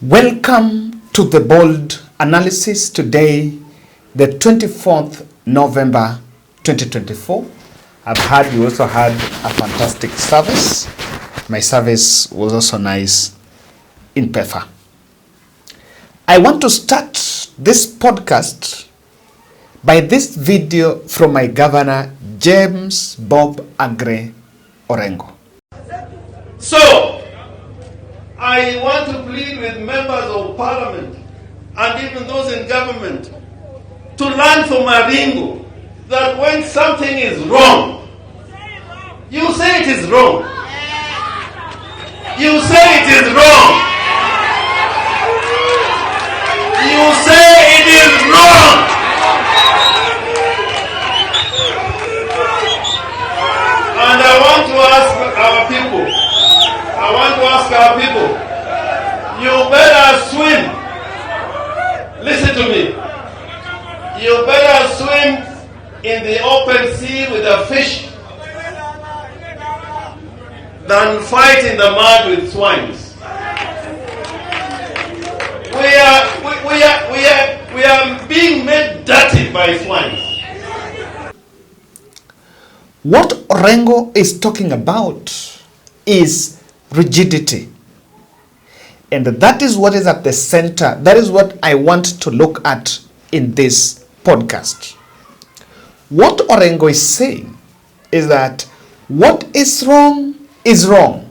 Welcome to the Bold Analysis. Today, the 24th November 2024. I've heard you also had a fantastic service. My service was also nice in Pefa. I want to start this podcast by this video from my governor, James Bob Agre Orengo. So, I want to plead with members of parliament and even those in government to learn from Maringo that when something is wrong, you say it is wrong. You say it is wrong. You say it is wrong. And I want to ask our people, you better swim. Listen to me. You better swim in the open sea with a fish than fight in the mud with swines. We are being made dirty by swines. What Orengo is talking about is rigidity. And that is what is at the center. That is what I want to look at in this podcast. What Orengo is saying is that what is wrong is wrong.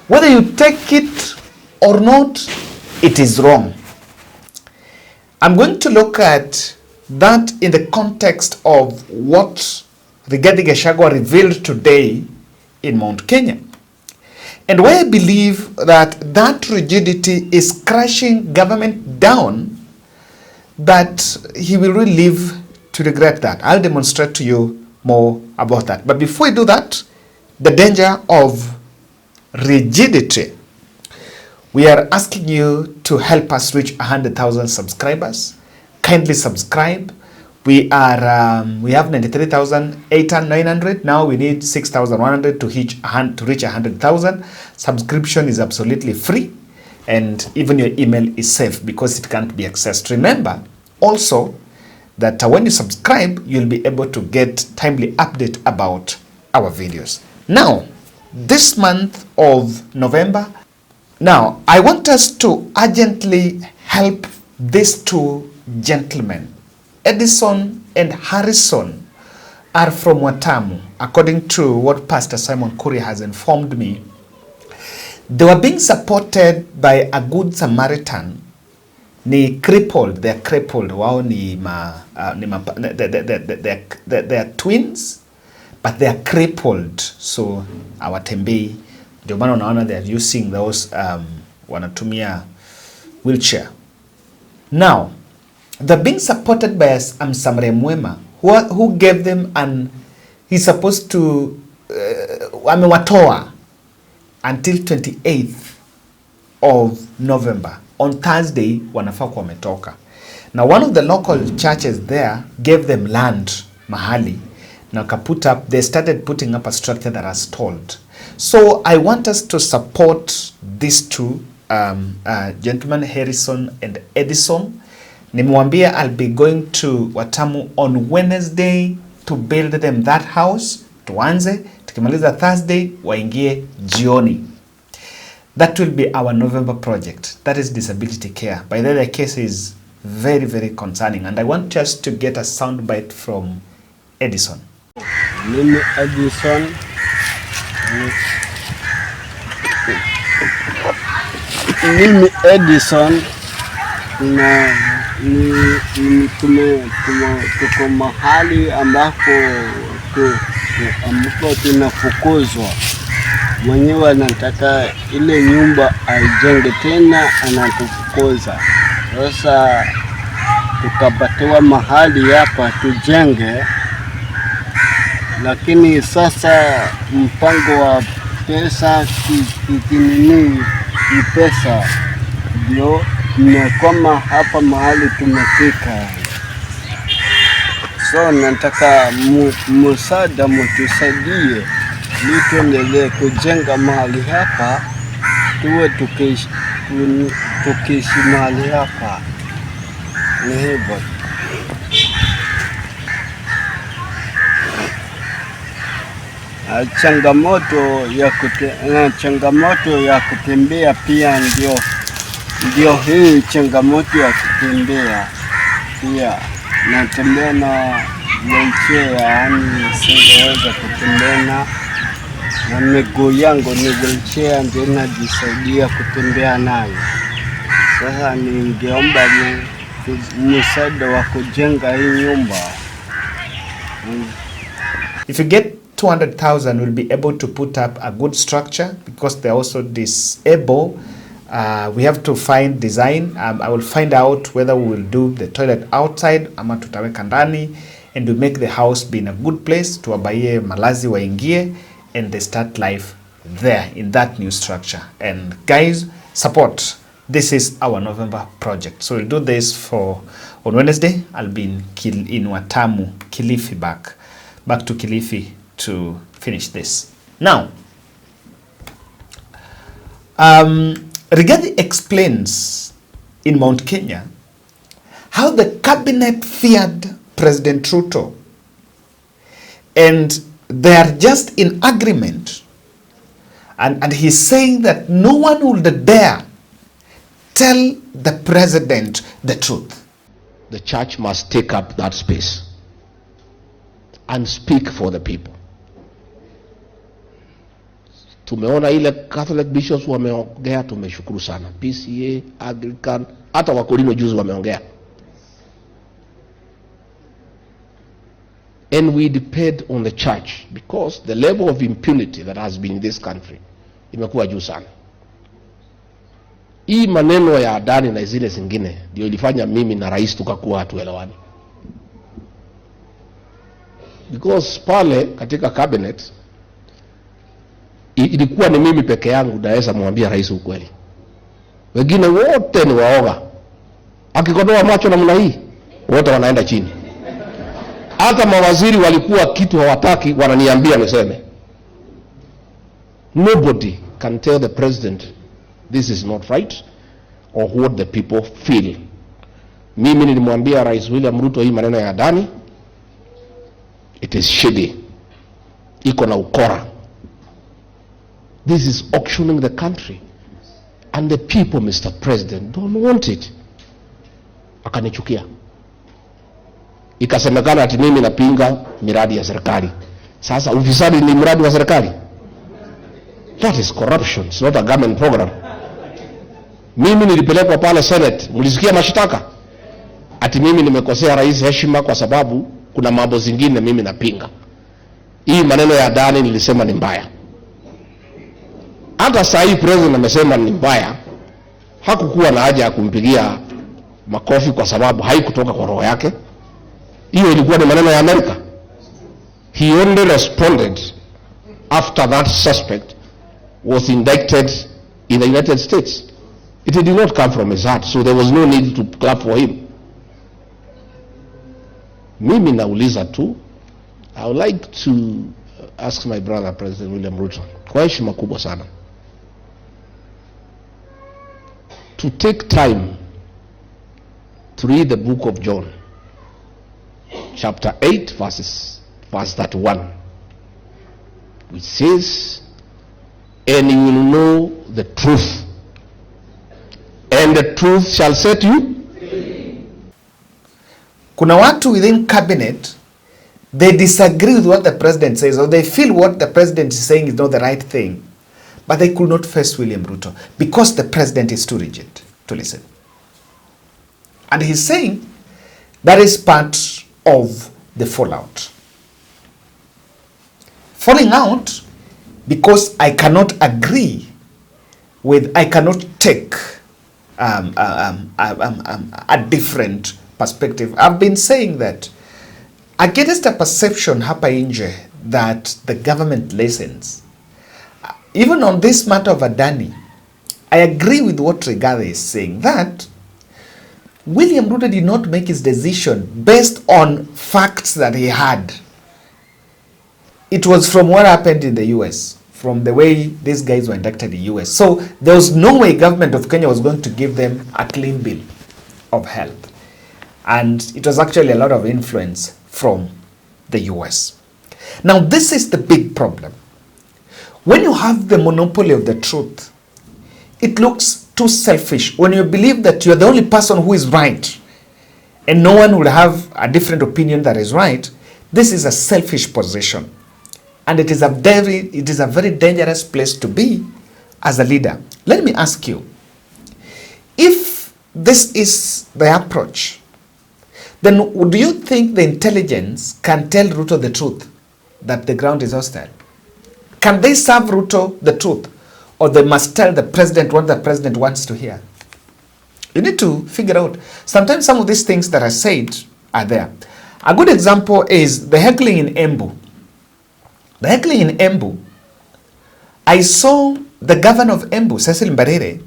Whether you take it or not, it is wrong. I'm going to look at that in the context of what Rigathi Gachagua revealed today in Mount Kenya. And why I believe that rigidity is crashing government down, that he will really live to regret that. I'll demonstrate to you more about that. But before I do that, the danger of rigidity. We are asking you to help us reach 100,000 subscribers. Kindly subscribe. We have 93,900. Now we need 6,100 to reach 100,000. Subscription is absolutely free, and even your email is safe because it can't be accessed. Remember also that when you subscribe, you'll be able to get timely update about our videos. Now, this month of November, now I want us to urgently help these two gentlemen. Edison and Harrison are from Watamu, according to what Pastor Simon Kuri has informed me. They were being supported by a good Samaritan. They are crippled. Wow, they are twins, but they are crippled. So our tembe, ndio maana unaona they are using those wanatumia wheelchair. Now, they're being supported by Samre Mwema, who gave them he's supposed to amewatoa until 28th of November. On Thursday, wanafaa kuwa wametoka. Now, one of the local churches there gave them land mahali. Now, they started putting up a structure that has stalled. So, I want us to support these two gentlemen, Harrison and Edison. Nimwambia I'll be going to Watamu on Wednesday to build them that house. Tuanze, tukimaliza Thursday, waingie jioni. That will be our November project. That is disability care. By the way, the case is very, very concerning. And I want just to get a soundbite from Edison. Mimi Edison. Mimi Edison. Tuko mahali ambapo tunafukuzwa. Mwenyewe anataka ile nyumba aijenge tena, anatufukuza. Sasa tukapatiwa mahali hapa tujenge, lakini sasa mpango wa pesa ni pesa ndio nimekoma hapa mahali tumefika. So nataka msaada, mtusaidie ili tuendelee kujenga mahali hapa, tuwe tukiishi mahali hapa ni hivyo. Changamoto ya kutembea pia ndio hii changamoto ya kutembea pia. Natembea na wheelchair, yaani singeweza kutembea na miguu yangu, ni wheelchair ndio najisaidia kutembea nayo. Sasa ningeomba msaada wa kujenga hii nyumba. If you get 200,000, we'll be able to put up a good structure because they're also disabled. We have to find design. I will find out whether we will do the toilet outside ama tutaweka ndani, and we make the house be in a good place, tuwabaie malazi waingie and they start life there in that new structure. And guys, support. This is our November project. So we'll do this on Wednesday. I'll be in Watamu, Kilifi, back to Kilifi to finish this. Now, Rigathi explains in Mount Kenya how the cabinet feared President Ruto, and they are just in agreement, and he's saying that no one would dare tell the president the truth. The church must take up that space and speak for the people. Tumeona ile Catholic bishops wameongea, tumeshukuru sana. PCA, Anglican, hata Wakorino juzi wameongea. And we depend on the church because the level of impunity that has been in this country imekuwa juu sana. Hii maneno ya Adani na zile zingine ndio ilifanya mimi na rais tukakuwa hatuelewani. Because pale katika cabinet ilikuwa ni mimi peke yangu naweza mwambia rais ukweli. Wengine wote ni waoga. Akikodoa macho namna hii wote wanaenda chini. Hata mawaziri walikuwa kitu hawataki wananiambia niseme. Nobody can tell the president this is not right or what the people feel. Mimi nilimwambia Rais William Ruto hii maneno ya Adani, it is shady. Iko na ukora. This is auctioning the country. And the people, Mr. President, don't want it. Akanichukia. Ikasemekana ati mimi napinga miradi ya serikali. Sasa ufisadi ni miradi wa serikali? That is corruption. It's not a government program. Mimi nilipelekwa pale Senate. Mlisikia mashitaka? Ati mimi nimekosea rais heshima kwa sababu kuna mambo zingine mimi napinga. Hii maneno ya Adani nilisema ni mbaya. Hata saa hii president amesema ni mbaya. Hakukuwa na haja ya kumpigia makofi kwa sababu haikutoka kwa roho yake. Hiyo ilikuwa ni maneno ya Amerika. He only responded after that suspect was indicted in the United States. It did not come from his heart, so there was no need to clap for him. Mimi nauliza tu, I would like to ask my brother President William Ruto, kwa heshima kubwa sana, to take time to read the book of John, chapter 8, verse 31, which says, and you will know the truth, and the truth shall set you. Kuna watu within cabinet, they disagree with what the president says, or they feel what the president is saying is not the right thing, but they could not face William Ruto because the president is too rigid to listen. And he's saying that is part of the fallout. Falling out because I cannot agree with, I cannot take a different perspective. I've been saying that against a perception hapa nje that the government listens. Even on this matter of Adani, I agree with what Rigathi is saying, that William Ruto did not make his decision based on facts that he had. It was from what happened in the US, from the way these guys were inducted in the US. So there was no way government of Kenya was going to give them a clean bill of health. And it was actually a lot of influence from the US. Now, this is the big problem. When you have the monopoly of the truth, it looks too selfish. When you believe that you're the only person who is right and no one will have a different opinion that is right, this is a selfish position. And it is a very dangerous place to be as a leader. Let me ask you, if this is the approach, then do you think the intelligence can tell Ruto the truth, that the ground is hostile? Can they serve Ruto the truth? Or they must tell the president what the president wants to hear? You need to figure out. Sometimes some of these things that are said are there. A good example is the heckling in Embu. The heckling in Embu, I saw the governor of Embu, Cecil Mbarire,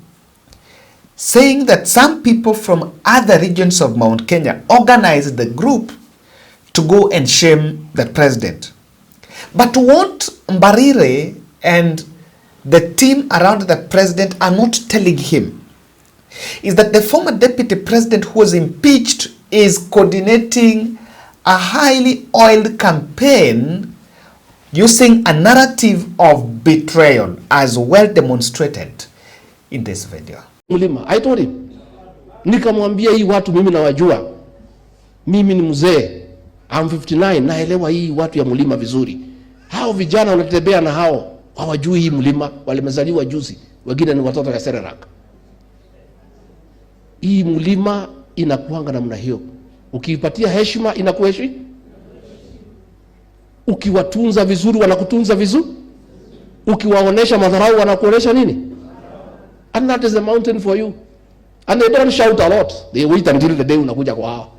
saying that some people from other regions of Mount Kenya organized the group to go and shame the president. But what Mbarire and the team around the president are not telling him is that the former deputy president who was impeached is coordinating a highly oiled campaign using a narrative of betrayal as well demonstrated in this video. Mlima, I told him, nikamwambia hii watu mimi nawajua, mimi ni mzee, I'm 59, naelewa hii watu ya mlima vizuri. Hao vijana wanatembea na hao, hawajui hii mlima, walimezaliwa juzi, wengine ni watoto ya Serelak. Hii mlima inakuanga namna hiyo. Ukiipatia heshima inakuheshimu. Ukiwatunza vizuri wanakutunza vizuri. Ukiwaonesha madharau wanakuonesha nini? And that is the mountain for you. And they don't shout a lot. They wait until the day unakuja kwa hao.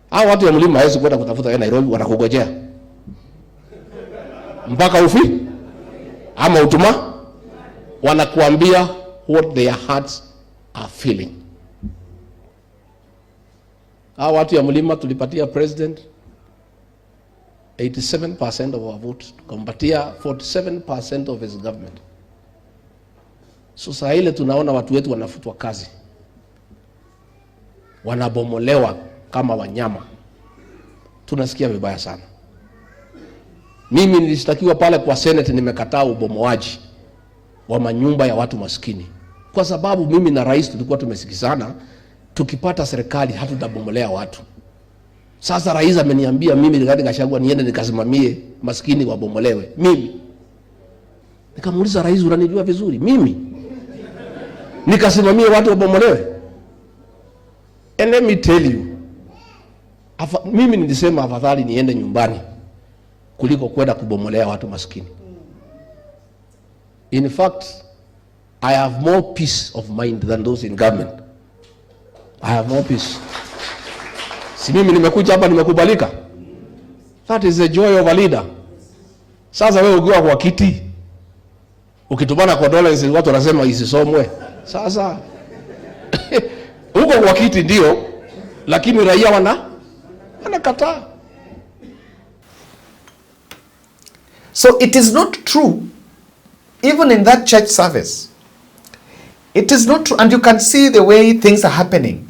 Hao watu ya mlima hawezi kwenda kutafuta wewe Nairobi, wanakugojea mpaka ufi ama utuma, wanakuambia what their hearts are feeling. Hao watu ya mlima tulipatia president 87% of our vote, tukampatia 47% of his government. So saa ile tunaona watu wetu wanafutwa kazi, wanabomolewa kama wanyama, tunasikia vibaya sana. Mimi nilishtakiwa pale kwa Senate, nimekataa ubomoaji wa manyumba ya watu maskini, kwa sababu mimi na rais tulikuwa tumesikizana, tukipata serikali hatutabomolea watu. Sasa rais ameniambia mimi Rigathi Gachagua niende nikasimamie maskini wabomolewe. Mimi nikamuuliza rais, unanijua vizuri mimi nikasimamie watu wabomolewe? And let me tell you, mimi nilisema afadhali niende nyumbani kuliko kwenda kubomolea watu maskini. In fact, I have more peace of mind than those in government. I have more peace. Si mimi nimekuja hapa nimekubalika. That is the joy of a leader. Sasa wewe ukiwa kwa kiti, ukitumana kwa dollars watu wanasema isisomwe. Sasa huko kwa kiti ndio, lakini raia wanakataa. So it is not true, even in that church service. It is not true, and you can see the way things are happening.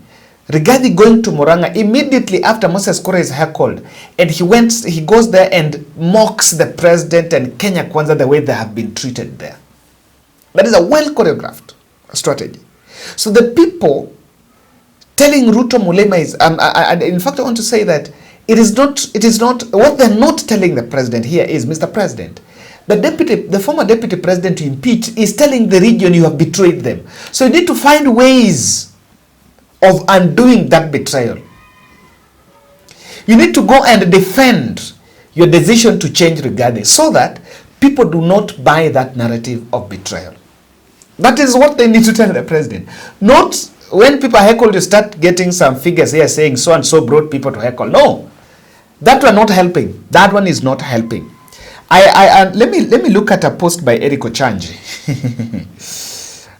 Rigathi going to Murang'a immediately after Moses Kuria is heckled, and he goes there and mocks the president and Kenya Kwanza the way they have been treated there. That is a well choreographed strategy. So the people telling Ruto Mulema is, and in fact I want to say that it is not what they're not telling the president here is, Mr. President, the former deputy president you impeached is telling the region you have betrayed them. So you need to find ways of undoing that betrayal. You need to go and defend your decision to change Rigathi so that people do not buy that narrative of betrayal. That is what they need to tell the president. Not when people heckle, you start getting some figures here saying so and so brought people to heckle. No, that one not helping. That one is not helping. Let me look at a post by Eric Ochanji.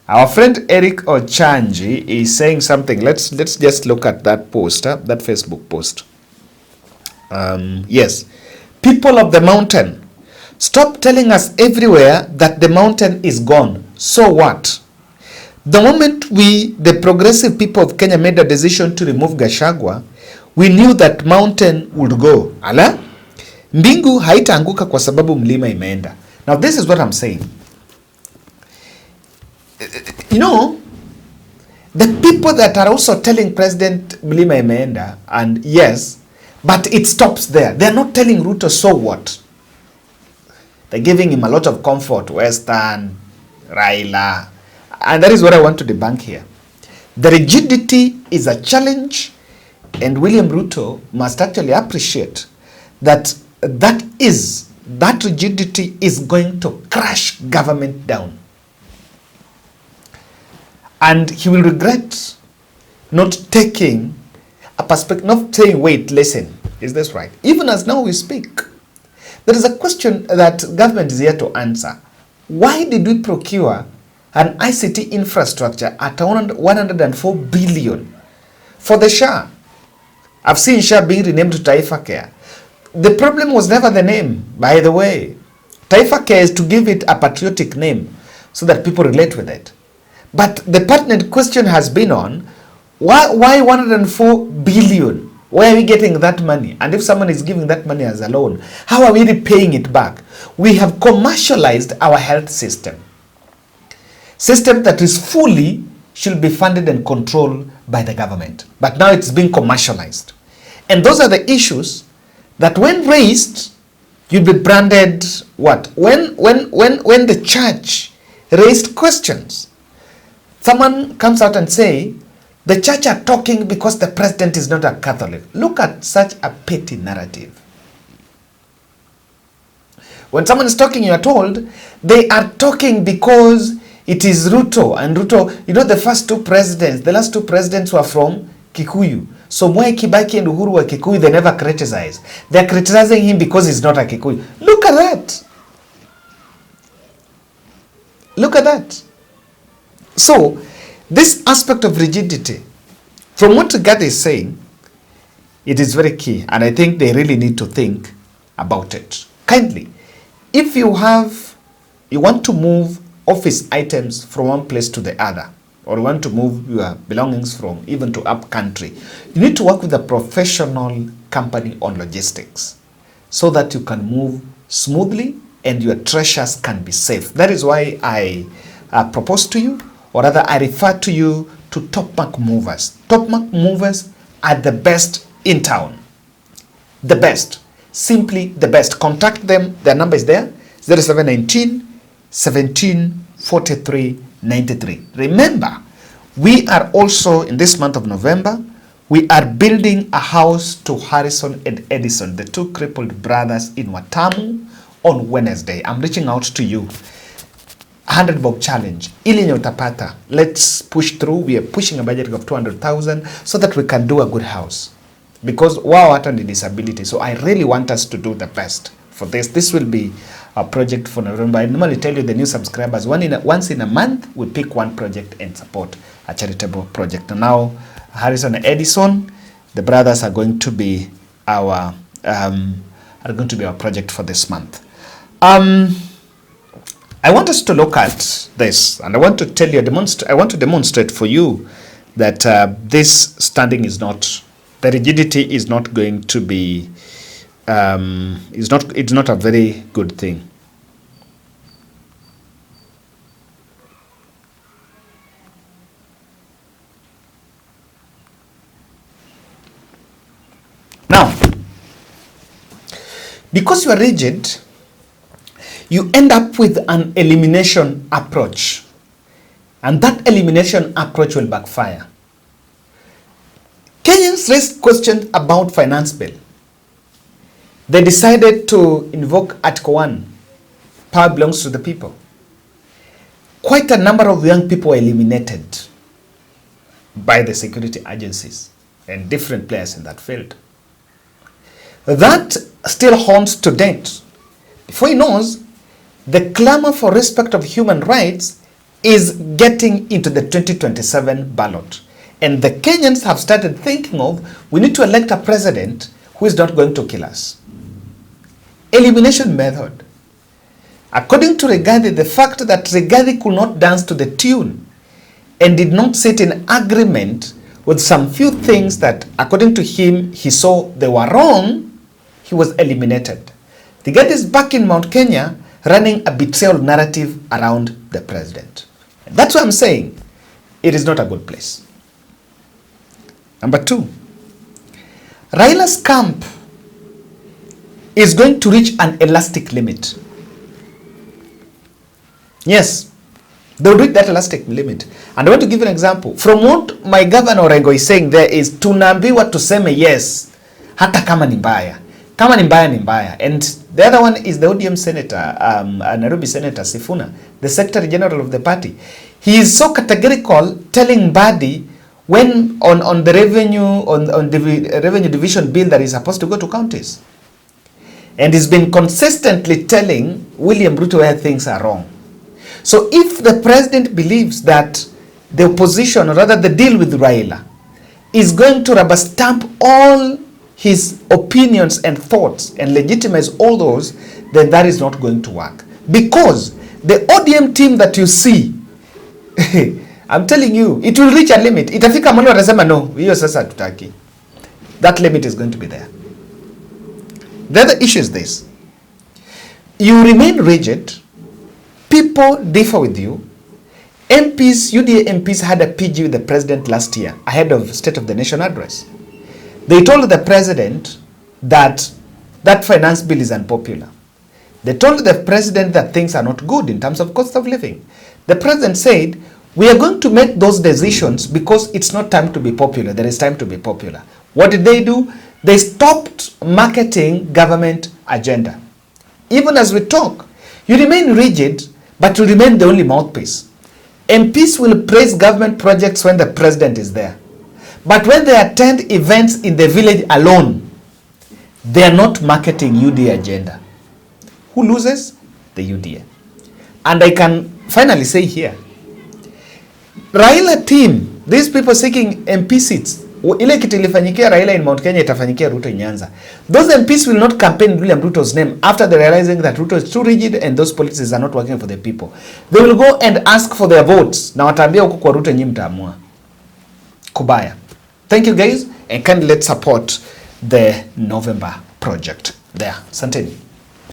Our friend Eric Ochanji is saying something. Let's just look at that post, that Facebook post. Yes. People of the mountain, Stop telling us everywhere that the mountain is gone. So what? The moment the progressive people of Kenya made a decision to remove Gachagua, we knew that mountain would go. Ala? Mbingu haitaanguka kwa sababu mlima imeenda. Now this is what I'm saying. You know, the people that are also telling President mlima imeenda, and yes, but it stops there. They're not telling Ruto, so what? They're giving him a lot of comfort, Western, Raila, and that is what I want to debunk here. The rigidity is a challenge, and William Ruto must actually appreciate that that rigidity is going to crash government down. And he will regret not taking a perspective, not saying, wait, listen, is this right? Even as now we speak, there is a question that government is here to answer. Why did we procure an ICT infrastructure at 104 billion for the SHA? I've seen SHA being renamed to Taifa Care. The problem was never the name, by the way. Taifa Care is to give it a patriotic name so that people relate with it. But the pertinent question has been on, why 104 billion? Where are we getting that money? And if someone is giving that money as a loan, how are we repaying it back? We have commercialized our health system. System that is fully should be funded and controlled by the government. But now it's being commercialized. And those are the issues that when raised, you'd be branded what? When the church raised questions, someone comes out and say, the church are talking because the president is not a Catholic. Look at such a petty narrative. When someone is talking, you are told they are talking because it is Ruto. And Ruto, you know, the last two presidents were from Kikuyu. So Mwai Kibaki and Uhuru were Kikuyu, they never criticize. They are criticizing him because he's not a Kikuyu. Look at that. Look at that. So, this aspect of rigidity, from what Govt is saying, it is very key. And I think they really need to think about it. Kindly, if you want to move office items from one place to the other, or you want to move your belongings from even to up country, you need to work with a professional company on logistics so that you can move smoothly and your treasures can be safe. That is why I propose to you, or rather I refer to you to top-mark movers. Top-mark movers are the best in town. The best. Simply the best. Contact them. Their number is there. 0719 17 43 93. Remember, we are also, in this month of November, we are building a house to Harrison and Edison, the two crippled brothers in Watamu, on Wednesday. I'm reaching out to you. 100 bob challenge. Ili nye utapata. Let's push through. We are pushing a budget of 200,000 so that we can do a good house. Because wow, hata ni disability. So I really want us to do the best for this. This will be a project for November. I normally tell you the new subscribers, once in a month, we pick one project and support a charitable project. And now, Harrison and Edison, the brothers are going to be our project for this month. I want us to look at this, and I want to tell you, I want to demonstrate for you that this standing is not, the rigidity is not going to be, it's not a very good thing. Now, because you are rigid, you end up with an elimination approach. And that elimination approach will backfire. Kenyans raised questions about finance bill. They decided to invoke Article 1. Power belongs to the people. Quite a number of young people were eliminated by the security agencies and different players in that field. That still haunts to date. Before he knows, the clamor for respect of human rights is getting into the 2027 ballot. And the Kenyans have started thinking of, we need to elect a president who is not going to kill us. Elimination method. According to Rigathi, the fact that Rigathi could not dance to the tune and did not sit in agreement with some few things that, according to him, he saw they were wrong, he was eliminated. Rigathi is back in Mount Kenya running a betrayal narrative around the president. That's what I'm saying. It is not a good place. Number two, Raila's camp is going to reach an elastic limit. Yes, they will reach that elastic limit. And I want to give an example. From what my governor Orengo is saying there is, tunaambiwa tuseme yes, hata kama ni mbaya. Kama ni mbaya ni mbaya. And the other one is the ODM senator, Nairobi Senator Sifuna, the Secretary General of the party. He is so categorical telling Mbadi when on the revenue division bill that is supposed to go to counties. And he's been consistently telling William Ruto where things are wrong. So if the president believes that the opposition, or rather the deal with Raila, is going to rubber stamp all his opinions and thoughts and legitimize all those, then that is not going to work. Because the ODM team that you see, I'm telling you, it will reach a limit. Itafika mwani watasema no, hiyo sasa tutaki. That limit is going to be there. The other issue is this. You remain rigid. People differ with you. MPs, UDA MPs had a PG with the president last year ahead of State of the Nation address. They told the president that that finance bill is unpopular. They told the president that things are not good in terms of cost of living. The president said, we are going to make those decisions because it's not time to be popular. There is time to be popular. What did they do? They stopped marketing government agenda. Even as we talk, you remain rigid, but you remain the only mouthpiece. MPs will praise government projects when the president is there. But when they attend events in the village alone, they are not marketing UDA agenda. Who loses? The UDA. And I can finally say here, Raila team, these people seeking MP seats, ile kitu ilifanyikia Raila in Mount Kenya itafanyikia Ruto in Nyanza. Those MPs will not campaign William Ruto's name after they're realizing that Ruto is too rigid and those policies are not working for the people. They will go and ask for their votes. Na wataambia huko kwa Ruto nyinyi mtaamua. Kubaya. Thank you guys, and kindly let's support the November project there. Asanteni.